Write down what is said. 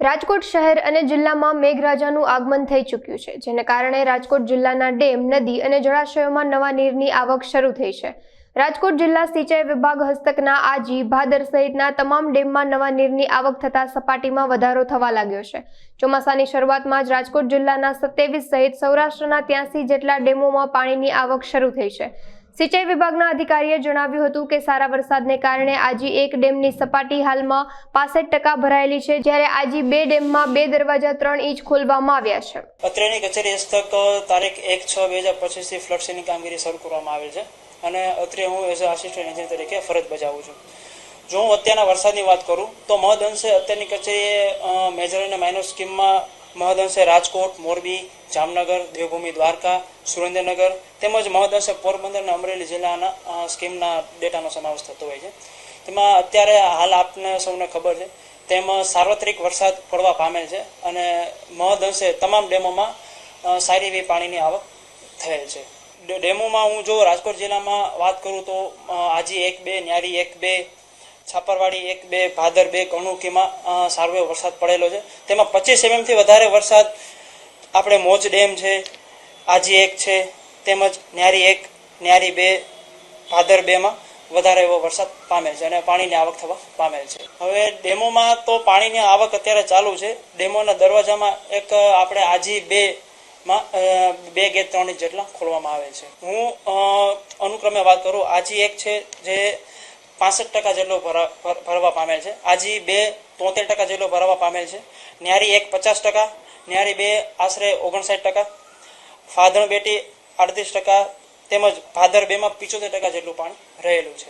રાજકોટ શહેર અને જિલ્લામાં મેઘરાજાનું આગમન થઈ ચૂક્યું છે, જેને કારણે રાજકોટ જિલ્લાના ડેમ, નદી અને જળાશયોમાં નવા નીરની આવક શરૂ થઈ છે. રાજકોટ જિલ્લા સિંચાઈ વિભાગ હસ્તકના આજી, ભાદર સહિતના તમામ ડેમમાં નવા નીરની આવક થતા સપાટીમાં વધારો થવા લાગ્યો છે. ચોમાસાની શરૂઆતમાં જ રાજકોટ જિલ્લાના 27 સહિત સૌરાષ્ટ્રના 83 જેટલા ડેમોમાં પાણીની આવક શરૂ થઈ છે. સિંચાઈ વિભાગના અધિકારીએ જણાવ્યું હતું કે સારા વરસાદને કારણે આજી એક ડેમની સપાટી હાલમાં 65% ભરાયેલી છે, જ્યારે આજી 2 ડેમમાં 2 દરવાજા 3 ઇંચ ખોલવામાં આવ્યા છે. અત્રેની કચેરી હસ્તક તારીખ 1/6/2025 થી ફ્લડ સીની કામગીરી શરૂ કરવામાં આવેલ છે અને અત્રે હું એઝ આસિસ્ટન્ટ એન્જિનિયર તરીકે ફરજ બજાવું છું. જો હું અત્યારના વરસાદની વાત કરું તો મહદઅંશે અત્યારની કચેરીએ મેજર અને માઇનર સ્કીમમાં મહદઅંશે રાજકોટ, મોરબી, જામનગર, દેવભૂમિ, દ્વારકા, સુરેન્દ્રનગર તેમજ મહદઅંશે પોરબંદર અને અમરેલી જિલ્લાના સ્કીમના ડેટાનો સમાવેશ થતો હોય છે. તેમાં અત્યારે હાલ આપને સૌને ખબર છે તેમ સાર્વત્રિક વરસાદ પડવા પામેલ છે અને મહદઅંશે તમામ ડેમોમાં સારી એવી પાણીની આવક થયેલ છે. ડેમોમાં હું જો રાજકોટ જિલ્લામાં વાત કરું તો આજી 1-2, ન્યારી 1-2, છાપરવાડી 1-2, ભાદર 2, કણુકીમાં સારો એવો વરસાદ પડેલો છે. તેમાં 25 mm થી વધારે વરસાદ આપણે મોજ ડેમ છે, આજી 1 છે, તેમજ ન્યારી 1, ન્યારી 2, ભાદર 2માં વધારે એવો વરસાદ પામેલ છે અને પાણીની આવક થવા પામેલ છે. હવે ડેમોમાં તો પાણીની આવક અત્યારે ચાલુ છે. ડેમોના દરવાજામાં એક આપણે આજી 2માં 2 ગેટ 3 ઇંચ જેટલા ખોલવામાં આવે છે. હું અનુક્રમે વાત કરું, આજી 1 છે જે 65% જેટલો ભરવા પામેલ છે, આજી 2 73% જેટલો ભરવા પામેલ છે, ન્યારી 1 50%, ન્યારી 2 આશરે 59%, ફાધણ બેટી 38% તેમજ ભાદર 2માં 75% જેટલું પાણી રહેલું છે.